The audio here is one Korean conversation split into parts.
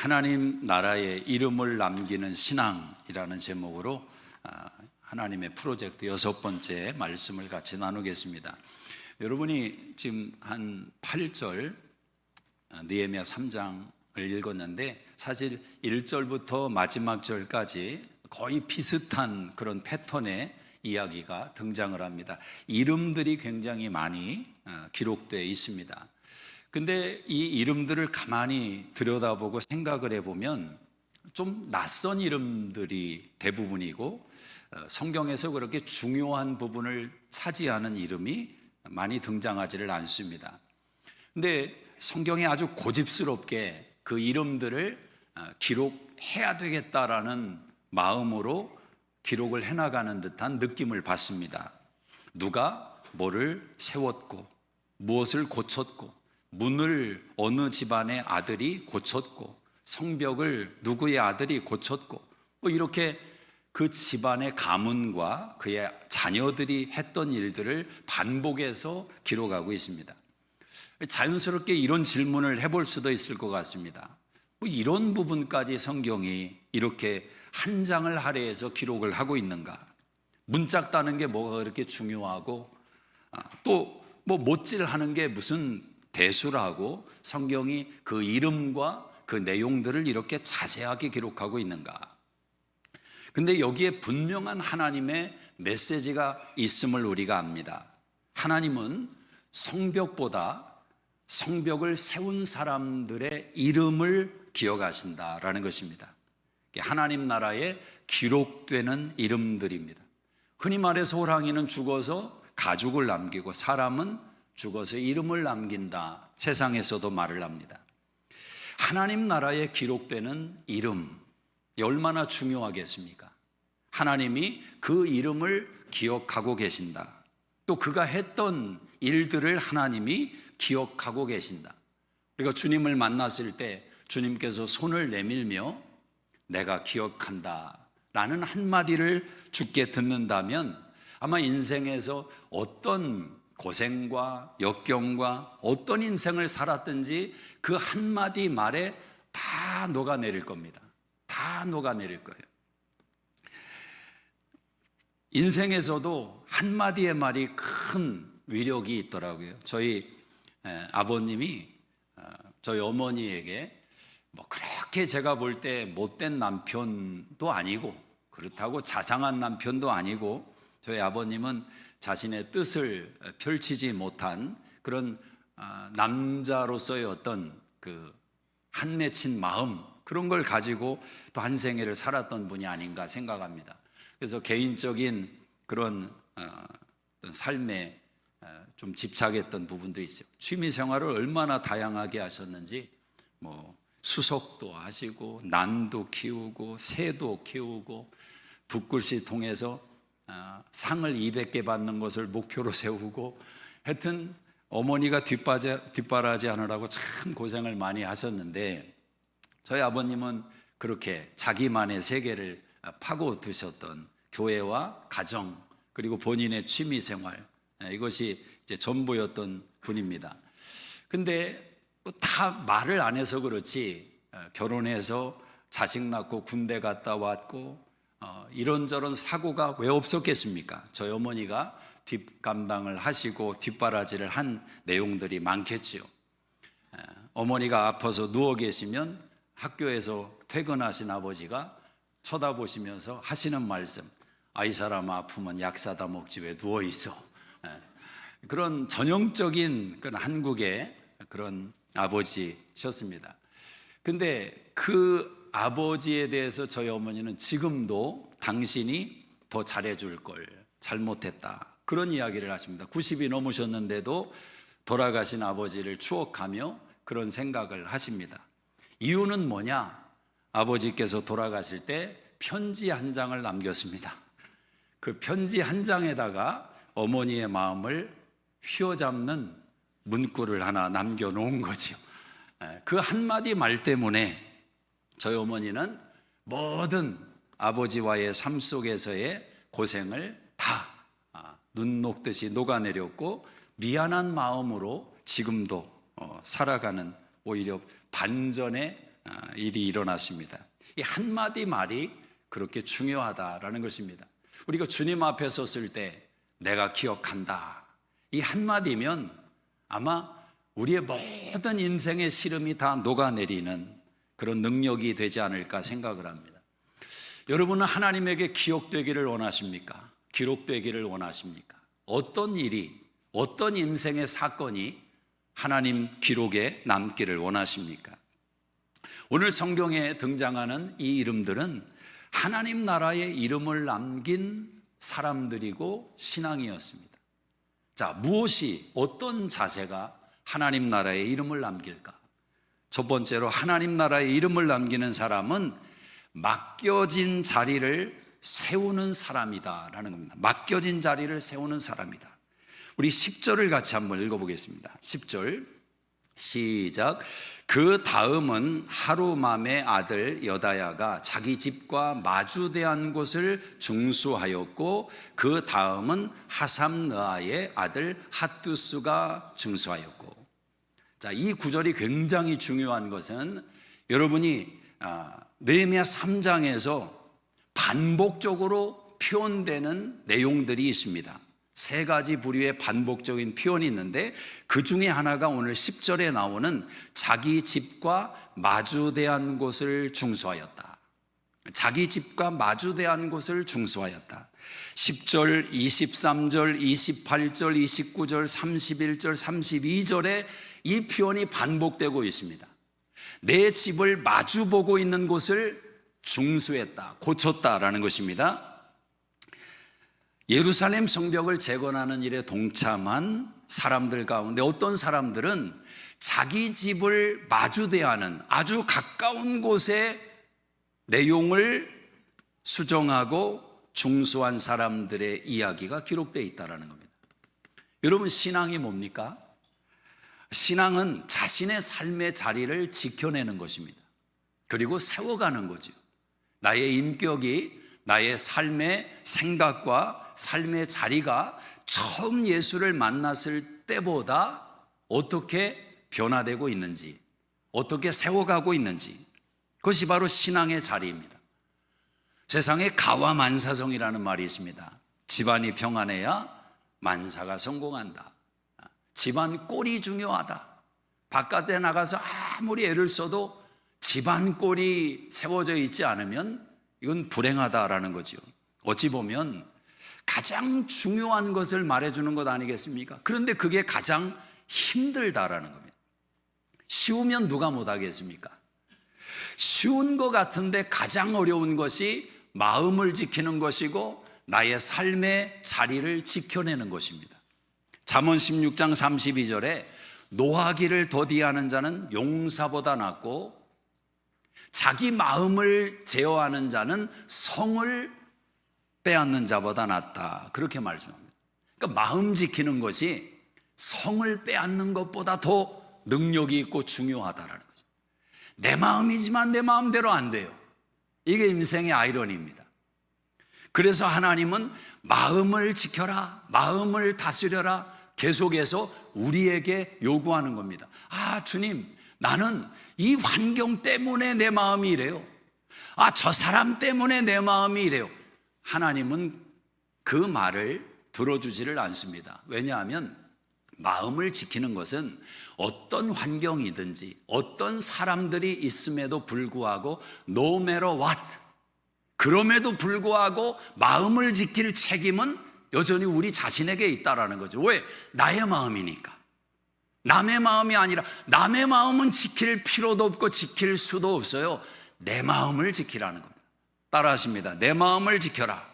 하나님 나라의 이름을 남기는 신앙이라는 제목으로 하나님의 프로젝트 6번째 말씀을 같이 나누겠습니다. 여러분이 지금 한 8절 느헤미야 3장을 읽었는데 사실 1절부터 마지막 절까지 거의 비슷한 그런 패턴의 이야기가 등장을 합니다. 이름들이 굉장히 많이 기록되어 있습니다. 근데 이 이름들을 가만히 들여다보고 생각을 해보면 좀 낯선 이름들이 대부분이고 성경에서 그렇게 중요한 부분을 차지하는 이름이 많이 등장하지를 않습니다. 근데 성경에 아주 고집스럽게 그 이름들을 기록해야 되겠다라는 마음으로 기록을 해나가는 듯한 느낌을 받습니다. 누가 뭐를 세웠고 무엇을 고쳤고 문을 어느 집안의 아들이 고쳤고 성벽을 누구의 아들이 고쳤고 이렇게 그 집안의 가문과 그의 자녀들이 했던 일들을 반복해서 기록하고 있습니다. 자연스럽게 이런 질문을 해볼 수도 있을 것 같습니다. 이런 부분까지 성경이 이렇게 한 장을 할애해서 기록을 하고 있는가? 문짝 따는 게 뭐가 그렇게 중요하고 또 못질하는 게 무슨 대수라고 성경이 그 이름과 그 내용들을 이렇게 자세하게 기록하고 있는가? 근데 여기에 분명한 하나님의 메시지가 있음을 우리가 압니다. 하나님은 성벽보다 성벽을 세운 사람들의 이름을 기억하신다라는 것입니다. 하나님 나라에 기록되는 이름들입니다. 흔히 말해서 호랑이는 죽어서 가죽을 남기고 사람은 죽어서 이름을 남긴다. 세상에서도 말을 합니다. 하나님 나라에 기록되는 이름이 얼마나 중요하겠습니까? 하나님이 그 이름을 기억하고 계신다. 또 그가 했던 일들을 하나님이 기억하고 계신다. 그러니까 주님을 만났을 때 주님께서 손을 내밀며 내가 기억한다 라는 한마디를 주께 듣는다면 아마 인생에서 어떤 고생과 역경과 어떤 인생을 살았든지 그 한마디 말에 다 녹아내릴 겁니다. 다 녹아내릴 거예요. 인생에서도 한마디의 말이 큰 위력이 있더라고요. 저희 아버님이 저희 어머니에게 그렇게 제가 볼 때 못된 남편도 아니고 그렇다고 자상한 남편도 아니고 저희 아버님은 자신의 뜻을 펼치지 못한 그런 남자로서의 어떤 그 한맺힌 마음 그런 걸 가지고 또 한 생애를 살았던 분이 아닌가 생각합니다. 그래서 개인적인 그런 어떤 삶에 좀 집착했던 부분도 있어요. 취미 생활을 얼마나 다양하게 하셨는지 수석도 하시고 난도 키우고 새도 키우고 붓글씨 통해서 상을 200개 받는 것을 목표로 세우고 하여튼 어머니가 뒷바라지 하느라고 참 고생을 많이 하셨는데 저희 아버님은 그렇게 자기만의 세계를 파고드셨던 교회와 가정 그리고 본인의 취미 생활 이것이 이제 전부였던 분입니다. 근데 다 말을 안 해서 그렇지 결혼해서 자식 낳고 군대 갔다 왔고 이런저런 사고가 왜 없었겠습니까? 저희 어머니가 뒷감당을 하시고 뒷바라지를 한 내용들이 많겠지요. 어머니가 아파서 누워 계시면 학교에서 퇴근하신 아버지가 쳐다보시면서 하시는 말씀 이 사람 아프면 약 사다 먹지 왜 누워 있어. 그런 전형적인 그런 한국의 그런 아버지셨습니다. 근데 그 아버지에 대해서 저희 어머니는 지금도 당신이 더 잘해줄 걸 잘못했다 그런 이야기를 하십니다. 90이 넘으셨는데도 돌아가신 아버지를 추억하며 그런 생각을 하십니다. 이유는 뭐냐? 아버지께서 돌아가실 때 편지 한 장을 남겼습니다. 그 편지 한 장에다가 어머니의 마음을 휘어잡는 문구를 하나 남겨놓은 거지요. 그 한마디 말 때문에 저희 어머니는 모든 아버지와의 삶 속에서의 고생을 다 눈 녹듯이 녹아내렸고 미안한 마음으로 지금도 살아가는 오히려 반전의 일이 일어났습니다. 이 한마디 말이 그렇게 중요하다라는 것입니다. 우리가 주님 앞에 섰을 때 내가 기억한다, 이 한마디면 아마 우리의 모든 인생의 시름이 다 녹아내리는 그런 능력이 되지 않을까 생각을 합니다. 여러분은 하나님에게 기억되기를 원하십니까? 기록되기를 원하십니까? 어떤 일이, 어떤 인생의 사건이 하나님 기록에 남기를 원하십니까? 오늘 성경에 등장하는 이 이름들은 하나님 나라의 이름을 남긴 사람들이고 신앙이었습니다. 자, 무엇이, 어떤 자세가 하나님 나라의 이름을 남길까? 첫 번째로 하나님 나라의 이름을 남기는 사람은 맡겨진 자리를 세우는 사람이다라는 겁니다. 맡겨진 자리를 세우는 사람이다. 우리 10절을 같이 한번 읽어보겠습니다. 10절 시작. 그 다음은 하루맘의 아들 여다야가 자기 집과 마주대한 곳을 중수하였고, 그 다음은 하삼느아의 아들 핫두스가 중수하였고. 자, 이 구절이 굉장히 중요한 것은 여러분이 느헤미야 3장에서 반복적으로 표현되는 내용들이 있습니다. 세 가지 부류의 반복적인 표현이 있는데 그 중에 하나가 오늘 10절에 나오는 자기 집과 마주대한 곳을 중수하였다. 자기 집과 마주대한 곳을 중수하였다. 10절, 23절, 28절, 29절, 31절, 32절에 이 표현이 반복되고 있습니다. 내 집을 마주보고 있는 곳을 중수했다, 고쳤다라는 것입니다. 예루살렘 성벽을 재건하는 일에 동참한 사람들 가운데 어떤 사람들은 자기 집을 마주대하는 아주 가까운 곳의 내용을 수정하고 중수한 사람들의 이야기가 기록되어 있다는 겁니다. 여러분, 신앙이 뭡니까? 신앙은 자신의 삶의 자리를 지켜내는 것입니다. 그리고 세워가는 거죠. 나의 인격이, 나의 삶의 생각과 삶의 자리가 처음 예수를 만났을 때보다 어떻게 변화되고 있는지, 어떻게 세워가고 있는지, 그것이 바로 신앙의 자리입니다. 세상에 가와만사성이라는 말이 있습니다. 집안이 평안해야 만사가 성공한다. 집안 꼴이 중요하다. 바깥에 나가서 아무리 애를 써도 집안 꼴이 세워져 있지 않으면 이건 불행하다라는 거죠. 어찌 보면 가장 중요한 것을 말해주는 것 아니겠습니까? 그런데 그게 가장 힘들다라는 겁니다. 쉬우면 누가 못하겠습니까? 쉬운 것 같은데 가장 어려운 것이 마음을 지키는 것이고 나의 삶의 자리를 지켜내는 것입니다. 잠언 16장 32절에 노하기를 더디하는 자는 용사보다 낫고 자기 마음을 제어하는 자는 성을 빼앗는 자보다 낫다, 그렇게 말씀합니다. 그러니까 마음 지키는 것이 성을 빼앗는 것보다 더 능력이 있고 중요하다라는 거죠. 내 마음이지만 내 마음대로 안 돼요. 이게 인생의 아이러니입니다. 그래서 하나님은 마음을 지켜라, 마음을 다스려라 계속해서 우리에게 요구하는 겁니다. 아, 주님, 나는 이 환경 때문에 내 마음이 이래요. 아, 저 사람 때문에 내 마음이 이래요. 하나님은 그 말을 들어주지를 않습니다. 왜냐하면 마음을 지키는 것은 어떤 환경이든지 어떤 사람들이 있음에도 불구하고 no matter what, 그럼에도 불구하고 마음을 지킬 책임은 여전히 우리 자신에게 있다라는 거죠. 왜? 나의 마음이니까. 남의 마음이 아니라, 남의 마음은 지킬 필요도 없고 지킬 수도 없어요. 내 마음을 지키라는 겁니다. 따라하십니다. 내 마음을 지켜라.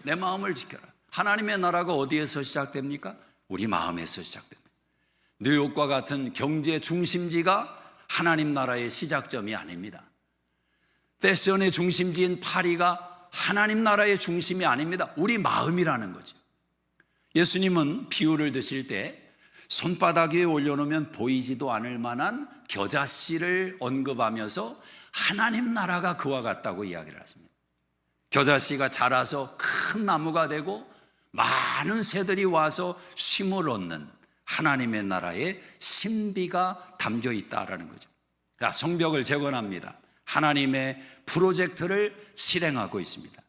내 마음을 지켜라. 하나님의 나라가 어디에서 시작됩니까? 우리 마음에서 시작됩니다. 뉴욕과 같은 경제 중심지가 하나님 나라의 시작점이 아닙니다. 패션의 중심지인 파리가 하나님 나라의 중심이 아닙니다. 우리 마음이라는 거죠. 예수님은 비유를 드실 때 손바닥 위에 올려놓으면 보이지도 않을 만한 겨자씨를 언급하면서 하나님 나라가 그와 같다고 이야기를 하십니다. 겨자씨가 자라서 큰 나무가 되고 많은 새들이 와서 쉼을 얻는 하나님의 나라의 신비가 담겨 있다라는 거죠. 자, 성벽을 재건합니다. 하나님의 프로젝트를 실행하고 있습니다.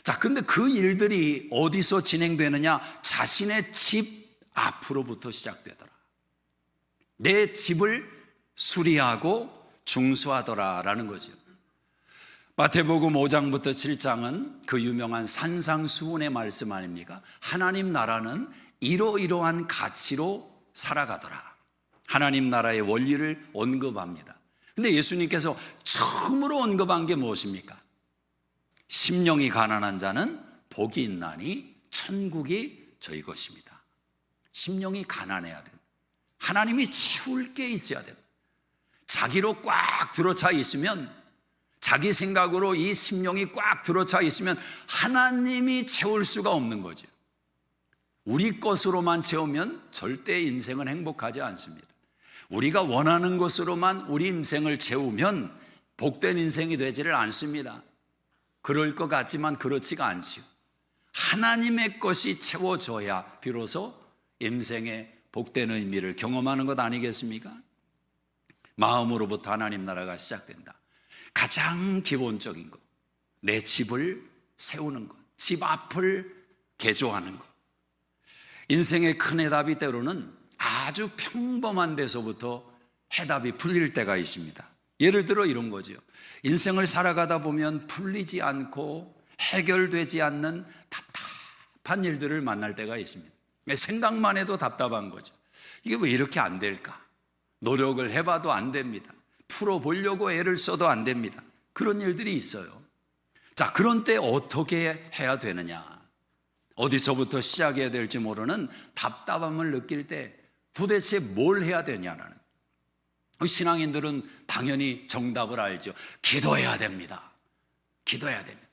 자, 근데 그 일들이 어디서 진행되느냐? 자신의 집 앞으로부터 시작되더라. 내 집을 수리하고 중수하더라라는 거죠. 마태복음 5장부터 7장은 그 유명한 산상수훈의 말씀 아닙니까? 하나님 나라는 이러이러한 가치로 살아가더라. 하나님 나라의 원리를 언급합니다. 근데 예수님께서 처음으로 언급한 게 무엇입니까? 심령이 가난한 자는 복이 있나니 천국이 저희 것입니다. 심령이 가난해야 됩니다. 하나님이 채울 게 있어야 됩니다. 자기로 꽉 들어차 있으면, 자기 생각으로 이 심령이 꽉 들어차 있으면 하나님이 채울 수가 없는 거죠. 우리 것으로만 채우면 절대 인생은 행복하지 않습니다. 우리가 원하는 것으로만 우리 인생을 채우면 복된 인생이 되지를 않습니다. 그럴 것 같지만 그렇지가 않지요. 하나님의 것이 채워져야 비로소 인생의 복된 의미를 경험하는 것 아니겠습니까? 마음으로부터 하나님 나라가 시작된다. 가장 기본적인 것, 내 집을 세우는 것, 집 앞을 개조하는 것. 인생의 큰 해답이 때로는 아주 평범한 데서부터 해답이 풀릴 때가 있습니다. 예를 들어 이런 거죠. 인생을 살아가다 보면 풀리지 않고 해결되지 않는 답답한 일들을 만날 때가 있습니다. 생각만 해도 답답한 거죠. 이게 왜 이렇게 안 될까? 노력을 해봐도 안 됩니다. 풀어보려고 애를 써도 안 됩니다. 그런 일들이 있어요. 자, 그런 때 어떻게 해야 되느냐? 어디서부터 시작해야 될지 모르는 답답함을 느낄 때 도대체 뭘 해야 되냐라는. 신앙인들은 당연히 정답을 알죠. 기도해야 됩니다. 기도해야 됩니다.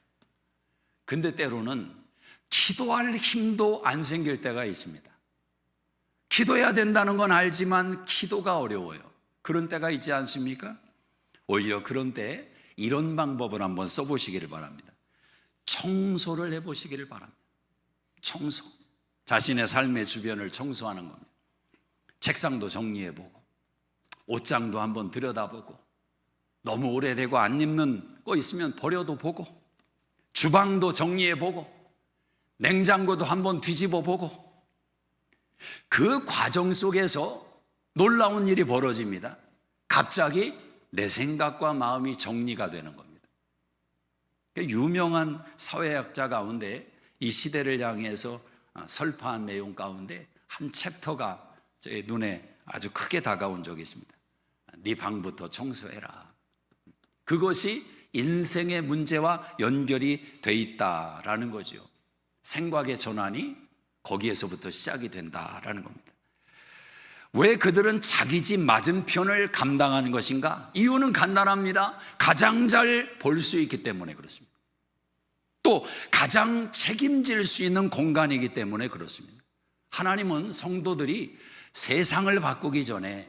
근데 때로는 기도할 힘도 안 생길 때가 있습니다. 기도해야 된다는 건 알지만 기도가 어려워요. 그런 때가 있지 않습니까? 오히려 그런 때 이런 방법을 한번 써보시기를 바랍니다. 청소를 해보시기를 바랍니다. 청소. 자신의 삶의 주변을 청소하는 겁니다. 책상도 정리해보고, 옷장도 한번 들여다보고, 너무 오래되고 안 입는 거 있으면 버려도 보고, 주방도 정리해보고, 냉장고도 한번 뒤집어보고, 그 과정 속에서 놀라운 일이 벌어집니다. 갑자기 내 생각과 마음이 정리가 되는 겁니다. 유명한 사회학자 가운데 이 시대를 향해서 설파한 내용 가운데 한 챕터가 제 눈에 아주 크게 다가온 적이 있습니다. 네 방부터 청소해라. 그것이 인생의 문제와 연결이 돼 있다라는 거죠. 생각의 전환이 거기에서부터 시작이 된다라는 겁니다. 왜 그들은 자기 집 맞은편을 감당하는 것인가? 이유는 간단합니다. 가장 잘 볼 수 있기 때문에 그렇습니다. 또 가장 책임질 수 있는 공간이기 때문에 그렇습니다. 하나님은 성도들이 세상을 바꾸기 전에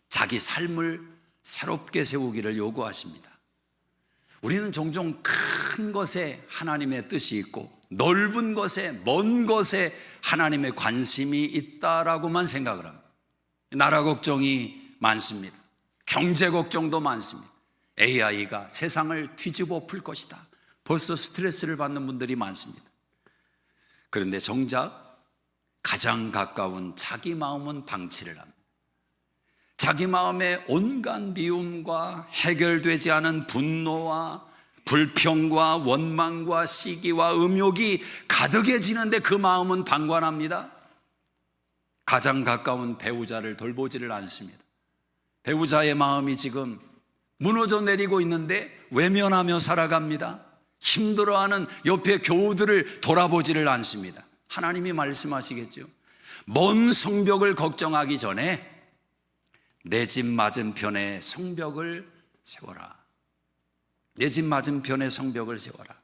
자기 삶을 새롭게 세우기를 요구하십니다. 우리는 종종 큰 것에 하나님의 뜻이 있고 넓은 것에, 먼 것에 하나님의 관심이 있다라고만 생각을 합니다. 나라 걱정이 많습니다. 경제 걱정도 많습니다. AI가 세상을 뒤집어 풀 것이다. 벌써 스트레스를 받는 분들이 많습니다. 그런데 정작 가장 가까운 자기 마음은 방치를 합니다. 자기 마음의 온갖 미움과 해결되지 않은 분노와 불평과 원망과 시기와 음욕이 가득해지는데 그 마음은 방관합니다. 가장 가까운 배우자를 돌보지를 않습니다. 배우자의 마음이 지금 무너져 내리고 있는데 외면하며 살아갑니다. 힘들어하는 옆에 교우들을 돌아보지를 않습니다. 하나님이 말씀하시겠죠. 먼 성벽을 걱정하기 전에 내 집 맞은편에 성벽을 세워라. 내 집 맞은편에 성벽을 세워라.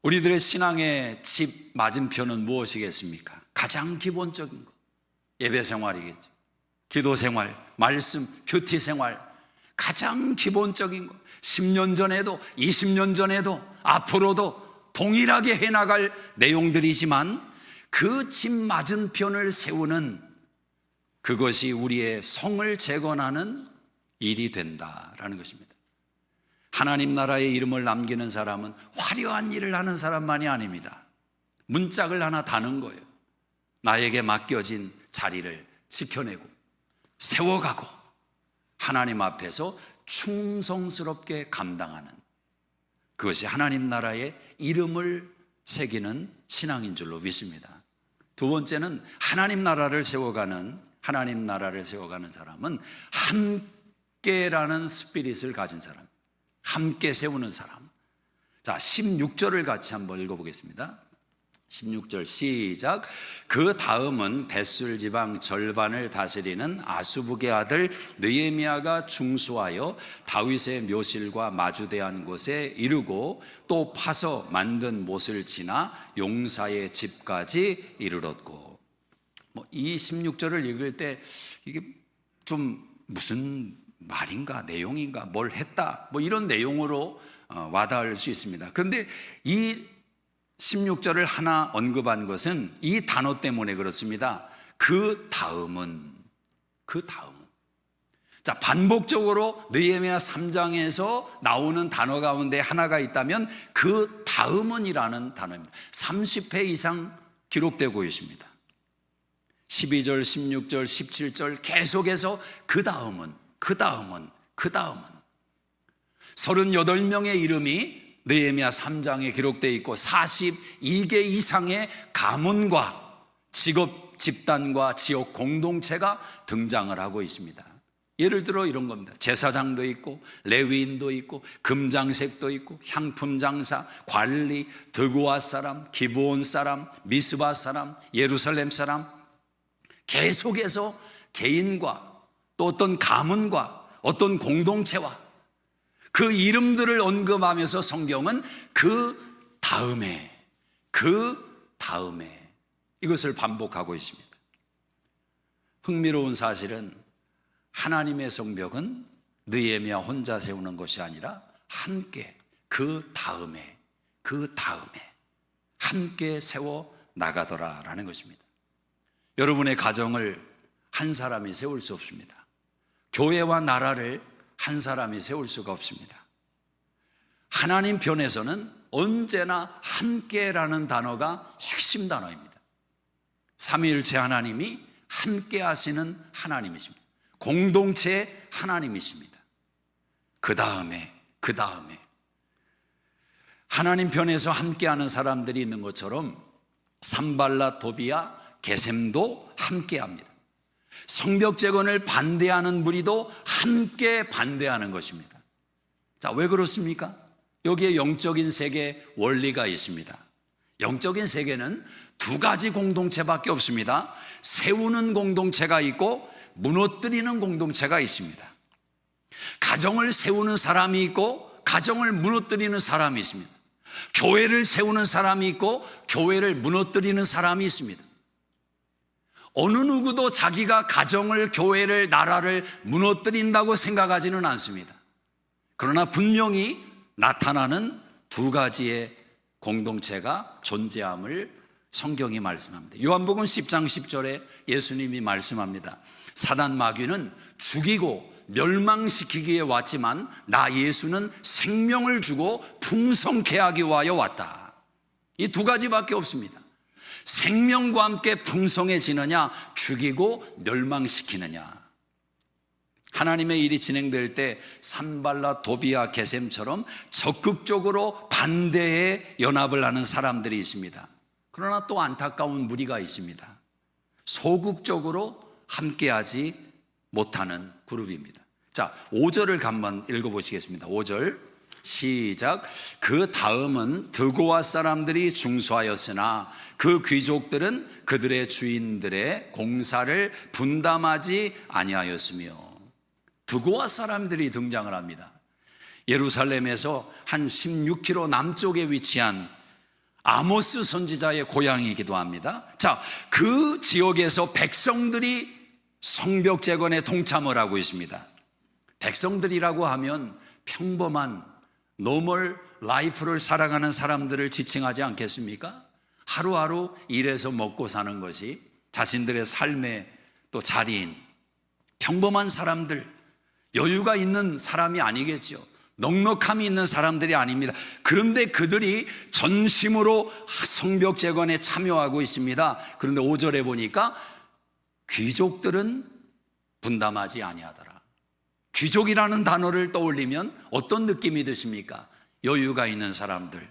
우리들의 신앙의 집 맞은편은 무엇이겠습니까? 가장 기본적인 것, 예배 생활이겠죠. 기도 생활, 말씀, 큐티 생활, 가장 기본적인 것. 10년 전에도 20년 전에도 앞으로도 동일하게 해나갈 내용들이지만 그 집 맞은편을 세우는 그것이 우리의 성을 재건하는 일이 된다라는 것입니다. 하나님 나라의 이름을 남기는 사람은 화려한 일을 하는 사람만이 아닙니다. 문짝을 하나 다는 거예요. 나에게 맡겨진 자리를 지켜내고 세워가고 하나님 앞에서 충성스럽게 감당하는, 그것이 하나님 나라의 이름을 새기는 신앙인 줄로 믿습니다. 두 번째는 하나님 나라를 세워가는 사람은 함께라는 스피릿을 가진 사람, 함께 세우는 사람. 자, 16절을 같이 한번 읽어보겠습니다. 16절 시작. 그 다음은 벳술 지방 절반을 다스리는 아수북의 아들 느헤미야가 중수하여 다윗의 묘실과 마주대한 곳에 이르고 또 파서 만든 못을 지나 용사의 집까지 이르렀고. 이 16절을 읽을 때 이게 좀 무슨 말인가, 내용인가, 뭘 했다, 이런 내용으로 와닿을 수 있습니다. 그런데 이 16절을 하나 언급한 것은 이 단어 때문에 그렇습니다. 그 다음은. 자, 반복적으로 느헤미야 3장에서 나오는 단어 가운데 하나가 있다면 그 다음은이라는 단어입니다. 30회 이상 기록되고 있습니다. 12절, 16절, 17절 계속해서 그 다음은 38명의 이름이 느헤미야 3장에 기록되어 있고 42개 이상의 가문과 직업 집단과 지역 공동체가 등장을 하고 있습니다. 예를 들어 이런 겁니다. 제사장도 있고 레위인도 있고 금장색도 있고 향품 장사, 관리, 드고아 사람, 기브온 사람, 미스바 사람, 예루살렘 사람, 계속해서 개인과 또 어떤 가문과 어떤 공동체와 그 이름들을 언급하면서 성경은 그 다음에 이것을 반복하고 있습니다. 흥미로운 사실은 하나님의 성벽은 느헤미야 혼자 세우는 것이 아니라 함께 그 다음에 함께 세워 나가더라라는 것입니다. 여러분의 가정을 한 사람이 세울 수 없습니다. 교회와 나라를 한 사람이 세울 수가 없습니다. 하나님 편에서는 언제나 함께라는 단어가 핵심 단어입니다. 삼위일체 하나님이 함께 하시는 하나님이십니다. 공동체의 하나님이십니다. 그 다음에 하나님 편에서 함께하는 사람들이 있는 것처럼 산발랏 도비아 게셈도 함께합니다. 성벽 재건을 반대하는 무리도 함께 반대하는 것입니다. 자, 왜 그렇습니까? 여기에 영적인 세계 원리가 있습니다. 영적인 세계는 두 가지 공동체밖에 없습니다. 세우는 공동체가 있고 무너뜨리는 공동체가 있습니다. 가정을 세우는 사람이 있고 가정을 무너뜨리는 사람이 있습니다. 교회를 세우는 사람이 있고 교회를 무너뜨리는 사람이 있습니다. 어느 누구도 자기가 가정을, 교회를, 나라를 무너뜨린다고 생각하지는 않습니다. 그러나 분명히 나타나는 두 가지의 공동체가 존재함을 성경이 말씀합니다. 요한복음 10장 10절에 예수님이 말씀합니다. 사단 마귀는 죽이고 멸망시키기에 왔지만 나 예수는 생명을 주고 풍성케 하기 위하여 왔다. 이 두 가지밖에 없습니다. 생명과 함께 풍성해지느냐, 죽이고 멸망시키느냐. 하나님의 일이 진행될 때 산발랏 도비아 게셈처럼 적극적으로 반대의 연합을 하는 사람들이 있습니다. 그러나 또 안타까운 무리가 있습니다. 소극적으로 함께하지 못하는 그룹입니다. 자, 5절을 한번 읽어보시겠습니다. 5절 시작. 그 다음은 드고아 사람들이 중수하였으나 그 귀족들은 그들의 주인들의 공사를 분담하지 아니하였으며. 드고아 사람들이 등장을 합니다. 예루살렘에서 한 16km 남쪽에 위치한 아모스 선지자의 고향이기도 합니다. 자, 그 지역에서 백성들이 성벽 재건에 동참을 하고 있습니다. 백성들이라고 하면 평범한 노멀 라이프를 살아가는 사람들을 지칭하지 않겠습니까? 하루하루 일해서 먹고 사는 것이 자신들의 삶의 또 자리인, 평범한 사람들, 여유가 있는 사람이 아니겠죠. 넉넉함이 있는 사람들이 아닙니다. 그런데 그들이 전심으로 성벽 재건에 참여하고 있습니다. 그런데 5절에 보니까 귀족들은 분담하지 아니하더라. 귀족이라는 단어를 떠올리면 어떤 느낌이 드십니까? 여유가 있는 사람들,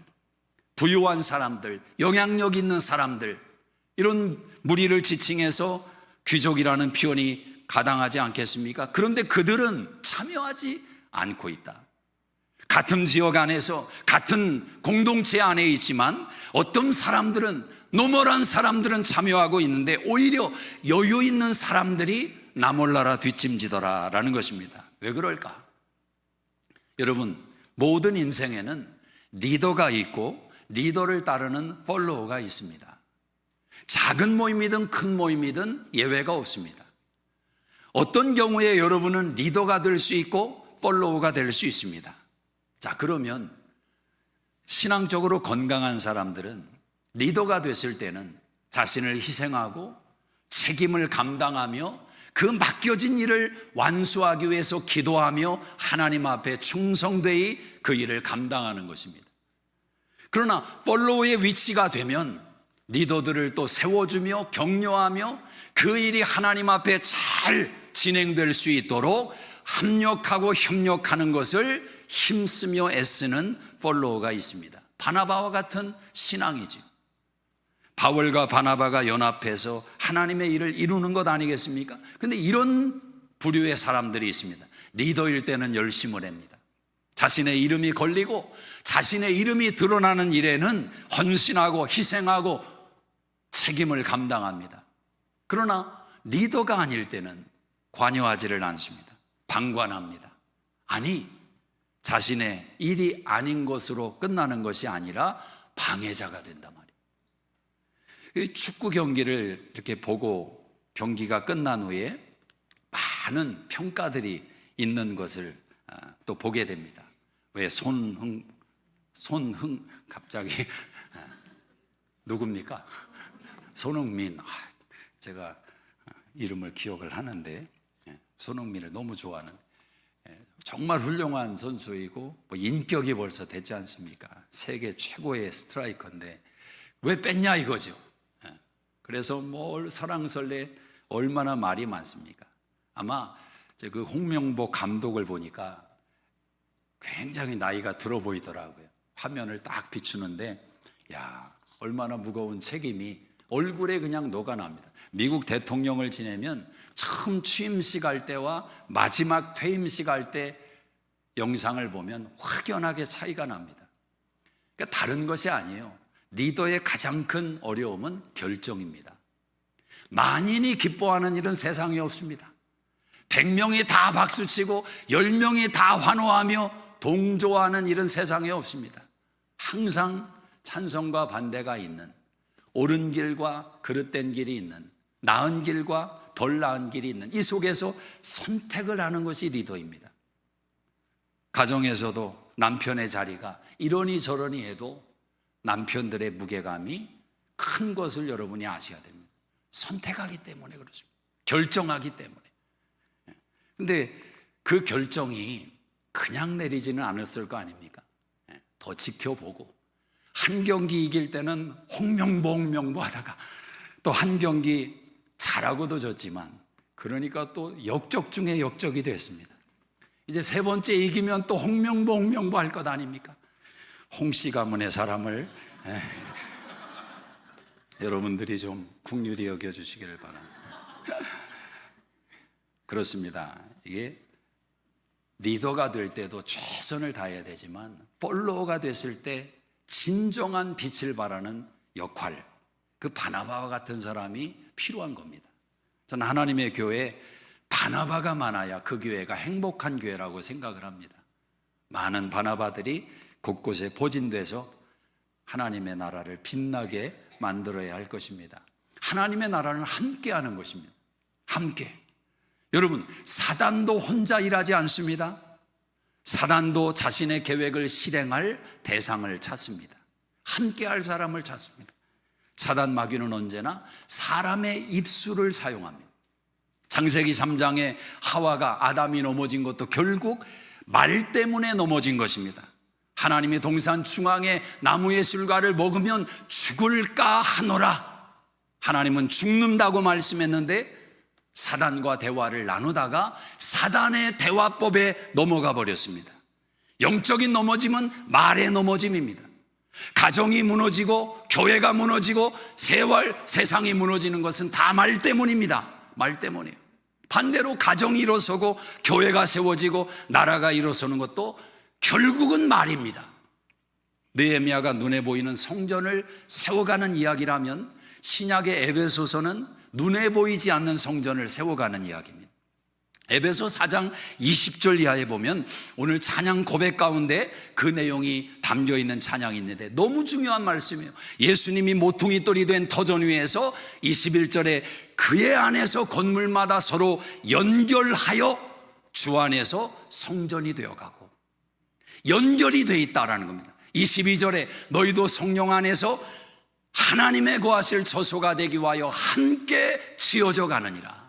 부유한 사람들, 영향력 있는 사람들, 이런 무리를 지칭해서 귀족이라는 표현이 가당하지 않겠습니까? 그런데 그들은 참여하지 않고 있다. 같은 지역 안에서 같은 공동체 안에 있지만 어떤 사람들은, 노멀한 사람들은 참여하고 있는데 오히려 여유 있는 사람들이 나 몰라라 뒷짐지더라라는 것입니다. 왜 그럴까? 여러분, 모든 인생에는 리더가 있고 리더를 따르는 팔로워가 있습니다. 작은 모임이든 큰 모임이든 예외가 없습니다. 어떤 경우에 여러분은 리더가 될 수 있고 팔로워가 될 수 있습니다. 자, 그러면 신앙적으로 건강한 사람들은 리더가 됐을 때는 자신을 희생하고 책임을 감당하며 그 맡겨진 일을 완수하기 위해서 기도하며 하나님 앞에 충성되이 그 일을 감당하는 것입니다. 그러나 팔로워의 위치가 되면 리더들을 또 세워주며 격려하며 그 일이 하나님 앞에 잘 진행될 수 있도록 합력하고 협력하는 것을 힘쓰며 애쓰는 팔로워가 있습니다. 바나바와 같은 신앙이죠. 바울과 바나바가 연합해서 하나님의 일을 이루는 것 아니겠습니까? 그런데 이런 부류의 사람들이 있습니다. 리더일 때는 열심을 합니다. 자신의 이름이 걸리고 자신의 이름이 드러나는 일에는 헌신하고 희생하고 책임을 감당합니다. 그러나 리더가 아닐 때는 관여하지를 않습니다. 방관합니다. 아니, 자신의 일이 아닌 것으로 끝나는 것이 아니라 방해자가 된단 말이에요. 축구 경기를 이렇게 보고 경기가 끝난 후에 많은 평가들이 있는 것을 또 보게 됩니다. 왜 손흥 갑자기 누굽니까? 손흥민. 제가 이름을 기억을 하는데 손흥민을 너무 좋아하는, 정말 훌륭한 선수이고 뭐 인격이 벌써 됐지 않습니까? 세계 최고의 스트라이커인데 왜 뺐냐 이거죠. 그래서 뭘 설왕설래 얼마나 말이 많습니까? 아마 그 홍명보 감독을 보니까 굉장히 나이가 들어 보이더라고요. 화면을 딱 비추는데 야, 얼마나 무거운 책임이 얼굴에 그냥 녹아납니다. 미국 대통령을 지내면 처음 취임식 할 때와 마지막 퇴임식 할 때 영상을 보면 확연하게 차이가 납니다. 그러니까 다른 것이 아니에요. 리더의 가장 큰 어려움은 결정입니다. 만인이 기뻐하는 일은 세상에 없습니다. 100명이 다 박수치고 10명이 다 환호하며 동조하는 일은 세상에 없습니다. 항상 찬성과 반대가 있는, 옳은 길과 그릇된 길이 있는, 나은 길과 덜 나은 길이 있는, 이 속에서 선택을 하는 것이 리더입니다. 가정에서도 남편의 자리가 이러니 저러니 해도 남편들의 무게감이 큰 것을 여러분이 아셔야 됩니다. 선택하기 때문에 그렇습니다. 결정하기 때문에. 그런데 그 결정이 그냥 내리지는 않았을 거 아닙니까? 더 지켜보고 한 경기 이길 때는 홍명보 하다가 또 한 경기 잘하고도 졌지만 그러니까 또 역적 중에 역적이 됐습니다. 이제 세 번째 이기면 또 홍명보 할 것 아닙니까? 홍씨 가문의 사람을 여러분들이 좀 국률이 여겨주시기를 바랍니다. 그렇습니다. 이게 리더가 될 때도 최선을 다해야 되지만 팔로워가 됐을 때 진정한 빛을 발하는 역할, 그 바나바와 같은 사람이 필요한 겁니다. 저는 하나님의 교회에 바나바가 많아야 그 교회가 행복한 교회라고 생각을 합니다. 많은 바나바들이 곳곳에 포진돼서 하나님의 나라를 빛나게 만들어야 할 것입니다. 하나님의 나라는 함께 하는 것입니다. 함께. 여러분, 사단도 혼자 일하지 않습니다. 사단도 자신의 계획을 실행할 대상을 찾습니다. 함께 할 사람을 찾습니다. 사단 마귀는 언제나 사람의 입술을 사용합니다. 창세기 3장에 하와가 아담이 넘어진 것도 결국 말 때문에 넘어진 것입니다. 하나님이 동산 중앙에 나무의 실과를 먹으면 죽을까 하노라. 하나님은 죽는다고 말씀했는데 사단과 대화를 나누다가 사단의 대화법에 넘어가 버렸습니다. 영적인 넘어짐은 말의 넘어짐입니다. 가정이 무너지고 교회가 무너지고 세상이 무너지는 것은 다 말 때문입니다. 말 때문이에요. 반대로 가정이 일어서고 교회가 세워지고 나라가 일어서는 것도 결국은 말입니다. 느헤미야가 눈에 보이는 성전을 세워가는 이야기라면 신약의 에베소서는 눈에 보이지 않는 성전을 세워가는 이야기입니다. 에베소 4장 20절 이하에 보면 오늘 찬양 고백 가운데 그 내용이 담겨있는 찬양이 있는데 너무 중요한 말씀이에요. 예수님이 모퉁이 돌이 된 터전 위에서 21절에 그의 안에서 건물마다 서로 연결하여 주 안에서 성전이 되어가고 연결이 되어 있다라는 겁니다. 22절에 너희도 성령 안에서 하나님의 거하실 처소가 되기 위하여 함께 지어져 가느니라.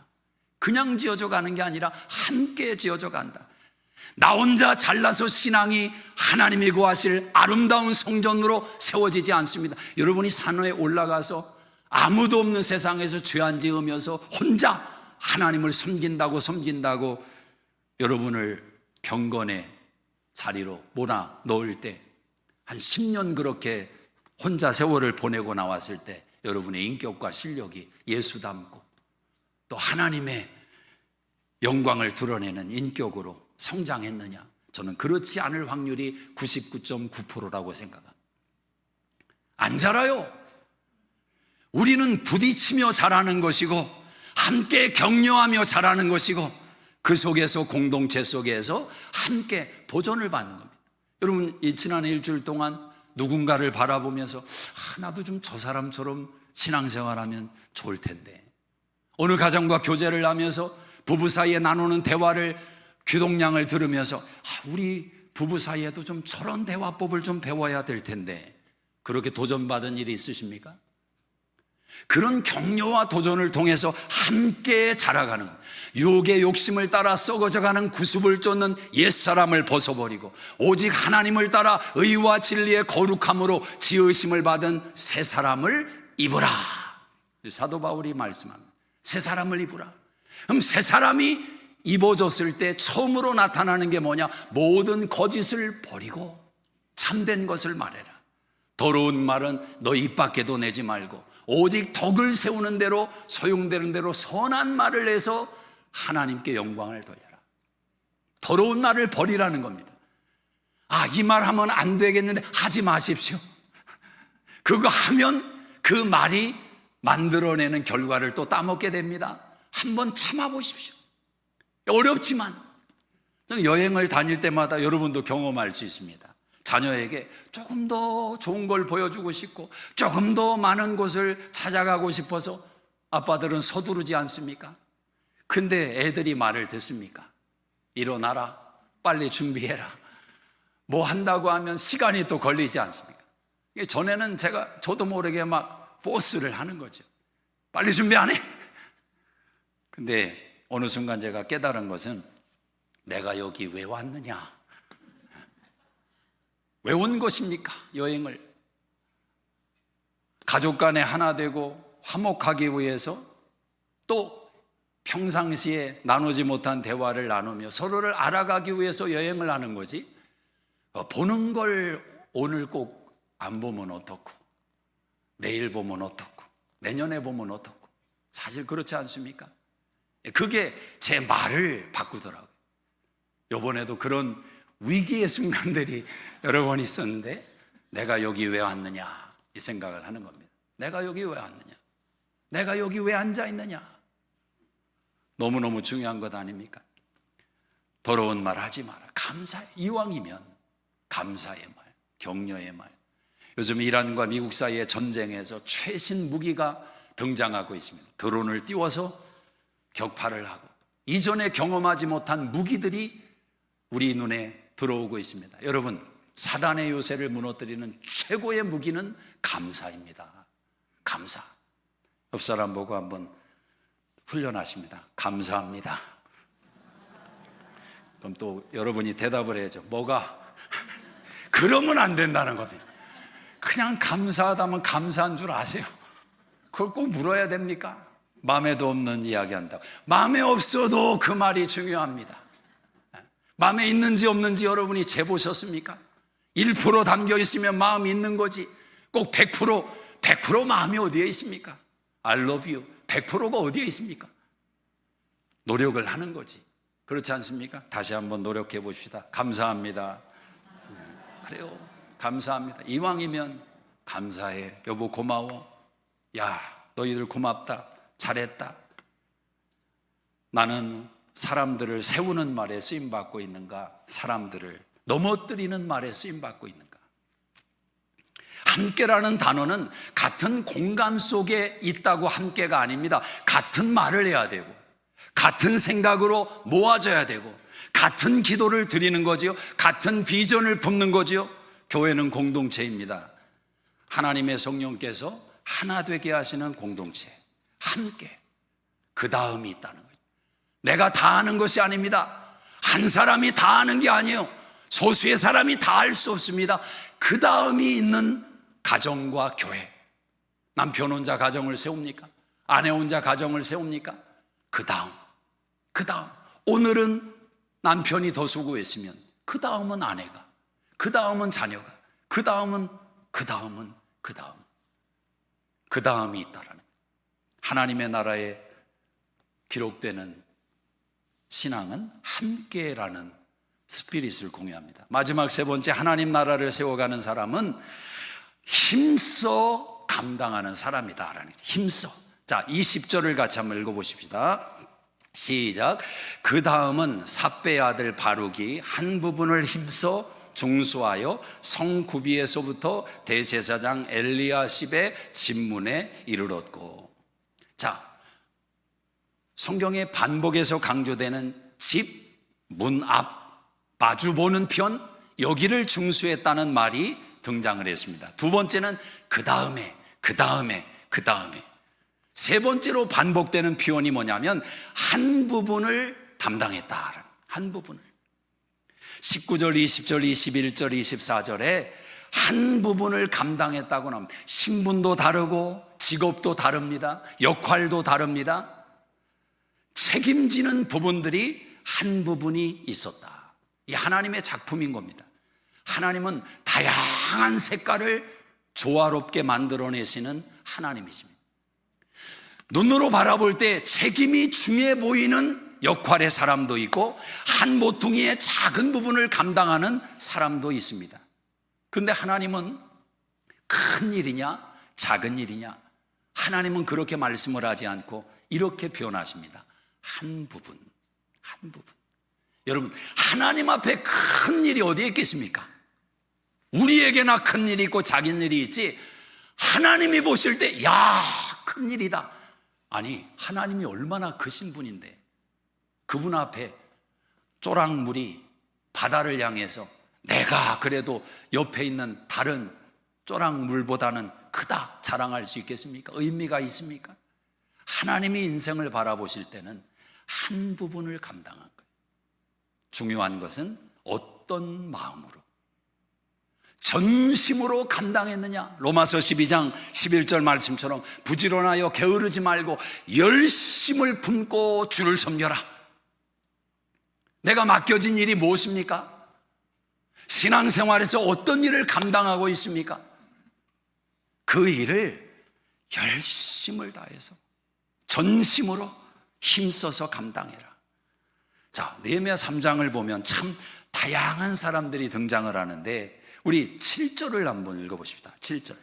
그냥 지어져 가는 게 아니라 함께 지어져 간다. 나 혼자 잘나서 신앙이 하나님이 거하실 아름다운 성전으로 세워지지 않습니다. 여러분이 산에 올라가서 아무도 없는 세상에서 죄 안 지으면서 혼자 하나님을 섬긴다고 여러분을 경건의 자리로 몰아넣을 때 한 10년 그렇게 혼자 세월을 보내고 나왔을 때 여러분의 인격과 실력이 예수 닮고 또 하나님의 영광을 드러내는 인격으로 성장했느냐? 저는 그렇지 않을 확률이 99.9%라고 생각합니다. 안 자라요. 우리는 부딪히며 자라는 것이고 함께 격려하며 자라는 것이고 그 속에서 공동체 속에서 함께 도전을 받는 겁니다. 여러분 이 지난 일주일 동안 누군가를 바라보면서 나도 좀 저 사람처럼 신앙생활하면 좋을 텐데, 어느 가정과 교제를 하면서 부부 사이에 나누는 대화를 귀동량을 들으면서 우리 부부 사이에도 좀 저런 대화법을 좀 배워야 될 텐데, 그렇게 도전받은 일이 있으십니까? 그런 격려와 도전을 통해서 함께 자라가는, 유혹의 욕심을 따라 썩어져가는 구습을 쫓는 옛사람을 벗어버리고 오직 하나님을 따라 의와 진리의 거룩함으로 지으심을 받은 새 사람을 입으라. 사도 바울이 말씀합니다. 새 사람을 입으라. 그럼 새 사람이 입어졌을 때 처음으로 나타나는 게 뭐냐? 모든 거짓을 버리고 참된 것을 말해라. 더러운 말은 너 입 밖에도 내지 말고 오직 덕을 세우는 대로 소용되는 대로 선한 말을 해서 하나님께 영광을 돌려라. 더러운 말을 버리라는 겁니다. 이 말 하면 안 되겠는데 하지 마십시오. 그거 하면 그 말이 만들어내는 결과를 또 따먹게 됩니다. 한번 참아보십시오. 어렵지만 저는 여행을 다닐 때마다 여러분도 경험할 수 있습니다. 자녀에게 조금 더 좋은 걸 보여주고 싶고 조금 더 많은 곳을 찾아가고 싶어서 아빠들은 서두르지 않습니까? 근데 애들이 말을 듣습니까? 일어나라, 빨리 준비해라. 뭐 한다고 하면 시간이 또 걸리지 않습니까? 전에는 저도 모르게 막 포스를 하는 거죠. 빨리 준비 안 해. 근데 어느 순간 제가 깨달은 것은 내가 여기 왜 왔느냐? 왜 온 것입니까? 여행을 가족 간에 하나 되고 화목하기 위해서, 또 평상시에 나누지 못한 대화를 나누며 서로를 알아가기 위해서 여행을 하는 거지, 보는 걸 오늘 꼭 안 보면 어떻고 내일 보면 어떻고 내년에 보면 어떻고, 사실 그렇지 않습니까? 그게 제 말을 바꾸더라고요. 이번에도 그런 위기의 순간들이 여러 번 있었는데 내가 여기 왜 왔느냐 이 생각을 하는 겁니다. 내가 여기 왜 왔느냐, 내가 여기 왜 앉아 있느냐. 너무너무 중요한 것 아닙니까? 더러운 말 하지 마라. 이왕이면 감사의 말, 격려의 말. 요즘 이란과 미국 사이의 전쟁에서 최신 무기가 등장하고 있습니다. 드론을 띄워서 격파를 하고 이전에 경험하지 못한 무기들이 우리 눈에 들어오고 있습니다. 여러분, 사단의 요새를 무너뜨리는 최고의 무기는 감사입니다. 감사. 옆 사람 보고 한번 훈련하십니다. 감사합니다. 그럼 또 여러분이 대답을 해야죠. 뭐가? 그러면 안 된다는 겁니다. 그냥 감사하다면 감사한 줄 아세요? 그걸 꼭 물어야 됩니까? 마음에도 없는 이야기 한다고. 마음에 없어도 그 말이 중요합니다. 마음에 있는지 없는지 여러분이 재보셨습니까? 1% 담겨 있으면 마음이 있는 거지. 꼭 100% 마음이 어디에 있습니까? I love you 100%가 어디에 있습니까? 노력을 하는 거지. 그렇지 않습니까? 다시 한번 노력해 봅시다. 감사합니다. 그래요. 감사합니다. 이왕이면 감사해. 여보 고마워. 야, 너희들 고맙다. 잘했다. 나는 사람들을 세우는 말에 쓰임받고 있는가? 사람들을 넘어뜨리는 말에 쓰임받고 있는가? 함께라는 단어는 같은 공간 속에 있다고 함께가 아닙니다. 같은 말을 해야 되고 같은 생각으로 모아져야 되고 같은 기도를 드리는 거지요. 같은 비전을 품는 거지요. 교회는 공동체입니다. 하나님의 성령께서 하나 되게 하시는 공동체, 함께. 그 다음이 있다는 거죠. 내가 다 아는 것이 아닙니다. 한 사람이 다 아는 게 아니에요. 소수의 사람이 다 알 수 없습니다. 그 다음이 있는 가정과 교회. 남편 혼자 가정을 세웁니까? 아내 혼자 가정을 세웁니까? 그 다음. 오늘은 남편이 더 수고했으면 그 다음은 아내가, 그 다음은 자녀가, 그 다음은 그 다음이 있다라는 거예요. 하나님의 나라에 기록되는 신앙은 함께라는 스피릿을 공유합니다. 마지막 세 번째, 하나님 나라를 세워가는 사람은 힘써 감당하는 사람이다라는 거죠. 힘써. 자, 20절을 같이 한번 읽어보십시다. 시작. 그 다음은 삽배의 아들 바룩이 한 부분을 힘써 중수하여 성구비에서부터 대제사장 엘리야십의 집문에 이르렀고. 자, 성경의 반복해서 강조되는 집, 문 앞, 마주보는 편, 여기를 중수했다는 말이 등장을 했습니다. 두 번째는 그 다음에. 세 번째로 반복되는 표현이 뭐냐면 한 부분을 담당했다. 한 부분을. 19절, 20절, 21절, 24절에 한 부분을 감당했다고 나옵니다. 신분도 다르고 직업도 다릅니다. 역할도 다릅니다. 책임지는 부분들이 한 부분이 있었다. 이 하나님의 작품인 겁니다. 하나님은 다양한 색깔을 조화롭게 만들어내시는 하나님이십니다. 눈으로 바라볼 때 책임이 중요해 보이는 역할의 사람도 있고 한 모퉁이의 작은 부분을 감당하는 사람도 있습니다. 그런데 하나님은 큰 일이냐 작은 일이냐, 하나님은 그렇게 말씀을 하지 않고 이렇게 표현하십니다. 한 부분. 여러분, 하나님 앞에 큰 일이 어디에 있겠습니까? 우리에게나 큰 일이 있고 작은 일이 있지, 하나님이 보실 때 야, 큰 일이다. 아니, 하나님이 얼마나 크신 분인데 그분 앞에 쪼락물이 바다를 향해서 내가 그래도 옆에 있는 다른 쪼락물보다는 크다 자랑할 수 있겠습니까? 의미가 있습니까? 하나님이 인생을 바라보실 때는 한 부분을 감당한 거예요. 중요한 것은 어떤 마음으로, 전심으로 감당했느냐. 로마서 12장 11절 말씀처럼 부지런하여 게으르지 말고 열심을 품고 주를 섬겨라. 내가 맡겨진 일이 무엇입니까? 신앙생활에서 어떤 일을 감당하고 있습니까? 그 일을 열심을 다해서 전심으로 힘써서 감당해라. 자, 느헤미야 3장을 보면 참 다양한 사람들이 등장을 하는데 우리 7절을 한번 읽어보십시다. 7절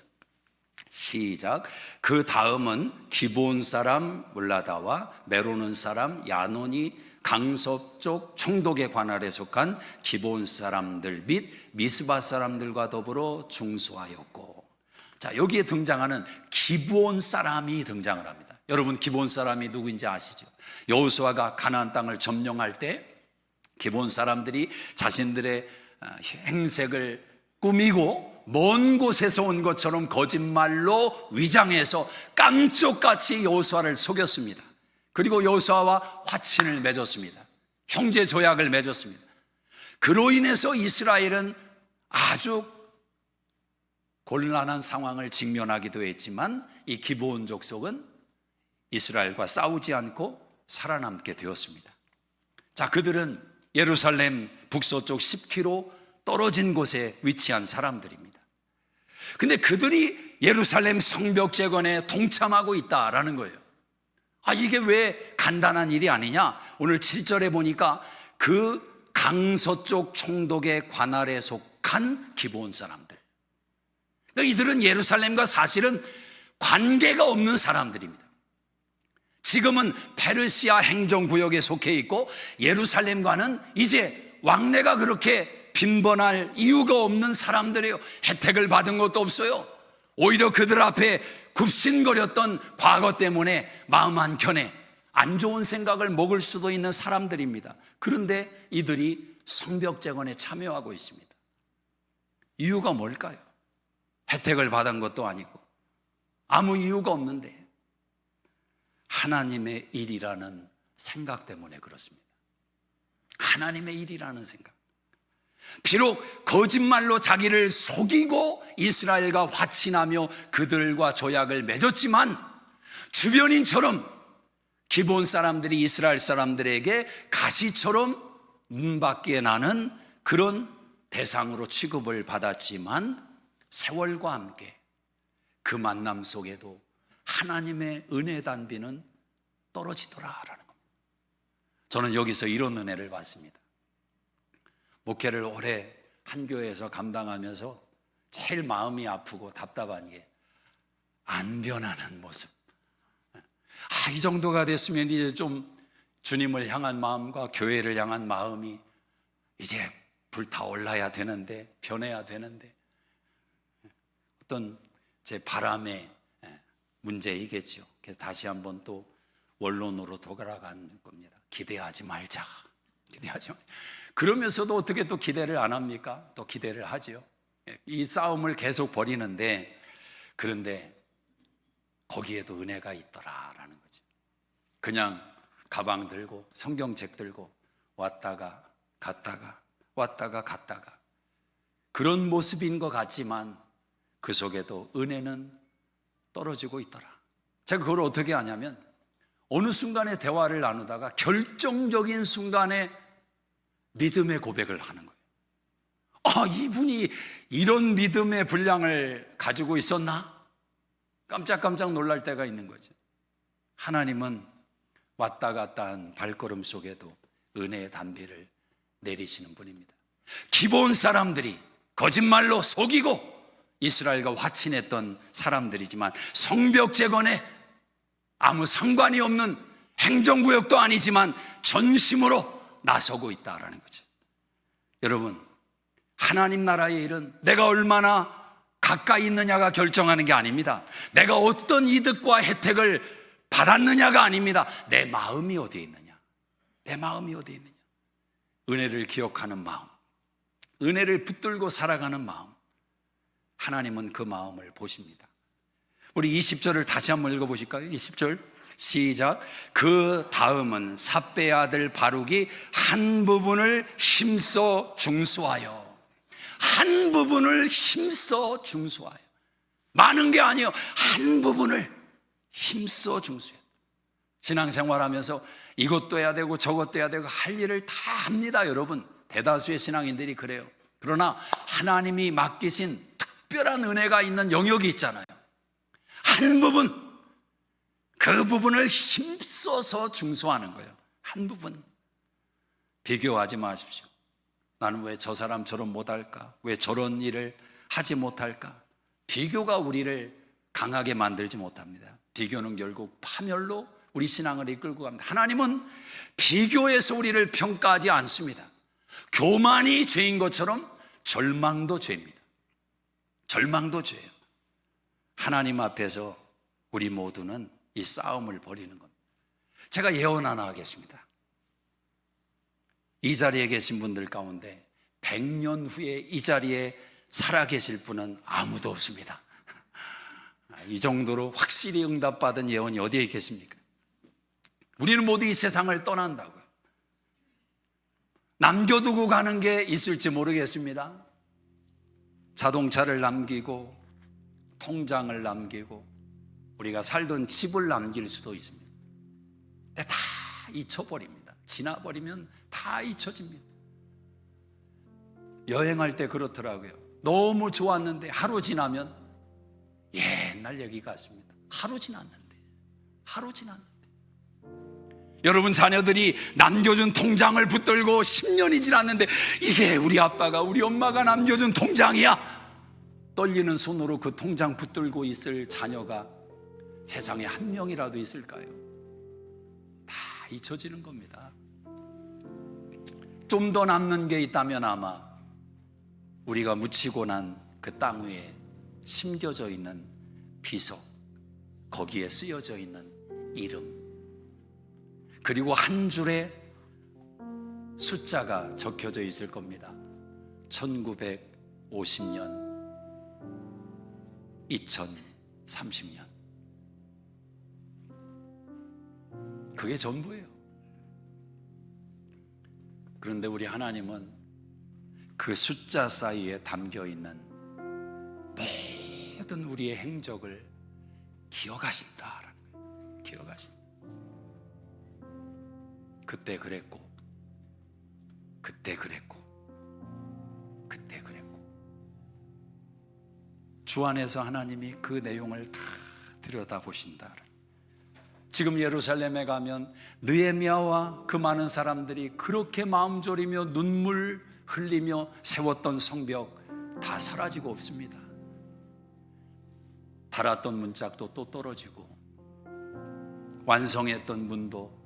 시작. 그 다음은 기브온 사람 물라다와 메로는 사람 야논이 강서쪽 총독의 관할에 속한 기브온 사람들 및 미스바 사람들과 더불어 중수하였고. 자, 여기에 등장하는 기브온 사람이 등장을 합니다. 여러분, 기브온 사람이 누구인지 아시죠? 여호수아가 가나안 땅을 점령할 때 기브온 사람들이 자신들의 행색을 꾸미고 먼 곳에서 온 것처럼 거짓말로 위장해서 깜쪽같이 여호수아를 속였습니다. 그리고 여호수아와 화친을 맺었습니다. 형제 조약을 맺었습니다. 그로 인해서 이스라엘은 아주 곤란한 상황을 직면하기도 했지만 이 기브온 족속은 이스라엘과 싸우지 않고 살아남게 되었습니다. 자, 그들은 예루살렘 북서쪽 10km 떨어진 곳에 위치한 사람들입니다. 근데 그들이 예루살렘 성벽 재건에 동참하고 있다라는 거예요. 이게 왜 간단한 일이 아니냐? 오늘 7절에 보니까 그 강서쪽 총독의 관할에 속한 기브온 사람들. 그러니까 이들은 예루살렘과 사실은 관계가 없는 사람들입니다. 지금은 페르시아 행정구역에 속해 있고 예루살렘과는 이제 왕래가 그렇게 빈번할 이유가 없는 사람들이에요. 혜택을 받은 것도 없어요. 오히려 그들 앞에 굽신거렸던 과거 때문에 마음 한켠에 안 좋은 생각을 먹을 수도 있는 사람들입니다. 그런데 이들이 성벽 재건에 참여하고 있습니다. 이유가 뭘까요? 혜택을 받은 것도 아니고 아무 이유가 없는데 하나님의 일이라는 생각 때문에 그렇습니다. 하나님의 일이라는 생각. 비록 거짓말로 자기를 속이고 이스라엘과 화친하며 그들과 조약을 맺었지만 주변인처럼 기브온 사람들이 이스라엘 사람들에게 가시처럼 눈밖에 나는 그런 대상으로 취급을 받았지만 세월과 함께 그 만남 속에도 하나님의 은혜 단비는 떨어지더라라는 겁니다. 저는 여기서 이런 은혜를 받습니다. 목회를 오래 한 교회에서 감당하면서 제일 마음이 아프고 답답한 게 안 변하는 모습. 이 정도가 됐으면 이제 좀 주님을 향한 마음과 교회를 향한 마음이 이제 불타올라야 되는데, 변해야 되는데, 어떤 제 바람의 문제이겠죠. 그래서 다시 한번 또 원론으로 돌아가는 겁니다. 기대하지 말자. 기대하지 말자. 그러면서도 어떻게 또 기대를 안 합니까? 또 기대를 하죠. 이 싸움을 계속 벌이는데, 그런데 거기에도 은혜가 있더라라는 거죠. 그냥 가방 들고 성경책 들고 왔다가 갔다가 왔다가 갔다가 그런 모습인 것 같지만 그 속에도 은혜는 떨어지고 있더라. 제가 그걸 어떻게 아냐면 어느 순간에 대화를 나누다가 결정적인 순간에 믿음의 고백을 하는 거예요. 이분이 이런 믿음의 분량을 가지고 있었나? 깜짝깜짝 놀랄 때가 있는 거죠. 하나님은 왔다 갔다 한 발걸음 속에도 은혜의 단비를 내리시는 분입니다. 기브온 사람들이 거짓말로 속이고 이스라엘과 화친했던 사람들이지만 성벽 재건에 아무 상관이 없는 행정구역도 아니지만 전심으로 나서고 있다라는 거죠. 여러분, 하나님 나라의 일은 내가 얼마나 가까이 있느냐가 결정하는 게 아닙니다. 내가 어떤 이득과 혜택을 받았느냐가 아닙니다. 내 마음이 어디에 있느냐. 내 마음이 어디에 있느냐. 은혜를 기억하는 마음, 은혜를 붙들고 살아가는 마음, 하나님은 그 마음을 보십니다. 우리 20절을 다시 한번 읽어보실까요? 20절 시작. 그 다음은 삽배의 아들 바룩이 한 부분을 힘써 중수하여, 한 부분을 힘써 중수하여, 많은 게 아니에요. 한 부분을 힘써 중수해요. 신앙생활하면서 이것도 해야 되고 저것도 해야 되고 할 일을 다 합니다. 여러분, 대다수의 신앙인들이 그래요. 그러나 하나님이 맡기신 특별한 은혜가 있는 영역이 있잖아요. 한 부분, 그 부분을 힘써서 중수하는 거예요. 한 부분. 비교하지 마십시오. 나는 왜 저 사람처럼 못할까? 왜 저런 일을 하지 못할까? 비교가 우리를 강하게 만들지 못합니다. 비교는 결국 파멸로 우리 신앙을 이끌고 갑니다. 하나님은 비교에서 우리를 평가하지 않습니다. 교만이 죄인 것처럼 절망도 죄입니다. 절망도 죄예요. 하나님 앞에서 우리 모두는 이 싸움을 벌이는 겁니다. 제가 예언 하나 하겠습니다. 이 자리에 계신 분들 가운데 100년 후에 이 자리에 살아계실 분은 아무도 없습니다. 이 정도로 확실히 응답받은 예언이 어디에 있겠습니까? 우리는 모두 이 세상을 떠난다고요. 남겨두고 가는 게 있을지 모르겠습니다. 자동차를 남기고 통장을 남기고 우리가 살던 집을 남길 수도 있습니다. 근데 다 잊혀버립니다. 지나버리면 다 잊혀집니다. 여행할 때 그렇더라고요. 너무 좋았는데 하루 지나면 옛날 얘기 같습니다. 하루 지났는데. 여러분, 자녀들이 남겨준 통장을 붙들고 10년이 지났는데 이게 우리 아빠가 우리 엄마가 남겨준 통장이야. 떨리는 손으로 그 통장 붙들고 있을 자녀가 세상에 한 명이라도 있을까요? 다 잊혀지는 겁니다. 좀 더 남는 게 있다면 아마 우리가 묻히고 난 그 땅 위에 심겨져 있는 비석, 거기에 쓰여져 있는 이름, 그리고 한 줄의 숫자가 적혀져 있을 겁니다. 1950년, 2030년. 그게 전부예요. 그런데 우리 하나님은 그 숫자 사이에 담겨있는 모든 우리의 행적을 기억하신다라는 거예요. 기억하신다. 그때 그랬고, 그때 그랬고, 그때 그랬고. 주 안에서 하나님이 그 내용을 다 들여다보신다. 지금 예루살렘에 가면 느헤미야와 그 많은 사람들이 그렇게 마음 졸이며 눈물 흘리며 세웠던 성벽 다 사라지고 없습니다. 달았던 문짝도 또 떨어지고 완성했던 문도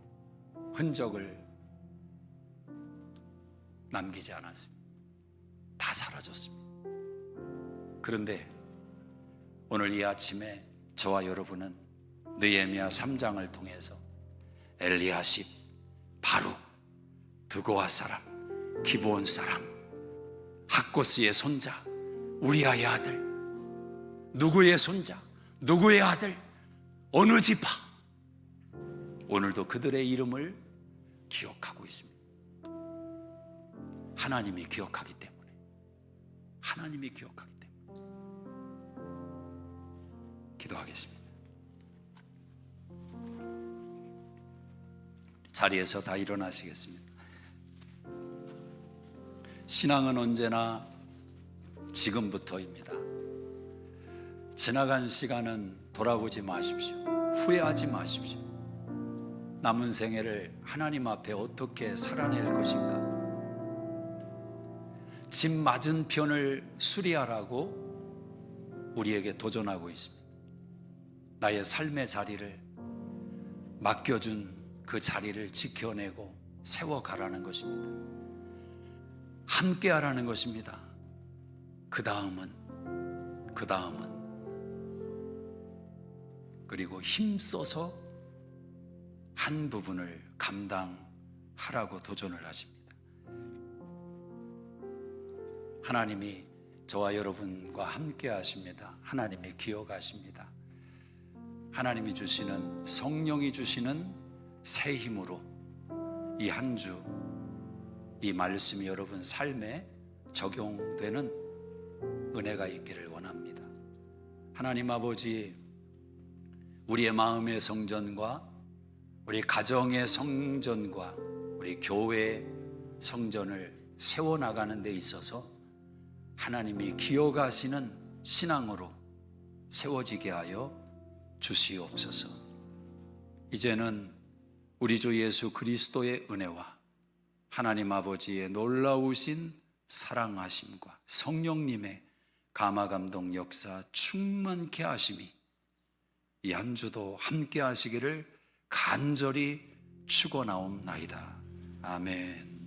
흔적을 남기지 않았습니다. 다 사라졌습니다. 그런데 오늘 이 아침에 저와 여러분은 느헤미야 3장을 통해서 엘리야십, 바룩, 드고아 사람, 기브온 사람, 학고스의 손자, 우리아의 아들, 누구의 손자, 누구의 아들, 어느 지파, 오늘도 그들의 이름을 기억하고 있습니다. 하나님이 기억하기 때문에, 하나님이 기억하기 때문에. 기도하겠습니다. 자리에서 다 일어나시겠습니다. 신앙은 언제나 지금부터입니다. 지나간 시간은 돌아보지 마십시오. 후회하지 마십시오. 남은 생애를 하나님 앞에 어떻게 살아낼 것인가? 집 맞은편을 수리하라고 우리에게 도전하고 있습니다. 나의 삶의 자리를 맡겨준 그 자리를 지켜내고 세워가라는 것입니다. 함께하라는 것입니다. 그 다음은 그리고 힘써서 한 부분을 감당하라고 도전을 하십니다. 하나님이 저와 여러분과 함께 하십니다. 하나님이 기억하십니다. 하나님이 주시는, 성령이 주시는 새 힘으로 이 한 주, 이 말씀이 여러분 삶에 적용되는 은혜가 있기를 원합니다. 하나님 아버지, 우리의 마음의 성전과 우리 가정의 성전과 우리 교회의 성전을 세워나가는 데 있어서 하나님이 기억하시는 신앙으로 세워지게 하여 주시옵소서. 이제는 우리 주 예수 그리스도의 은혜와 하나님 아버지의 놀라우신 사랑하심과 성령님의 감화감동 역사 충만케 하심이 이 한 주도 함께 하시기를 간절히 축원하옵나이다. 아멘.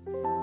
아멘.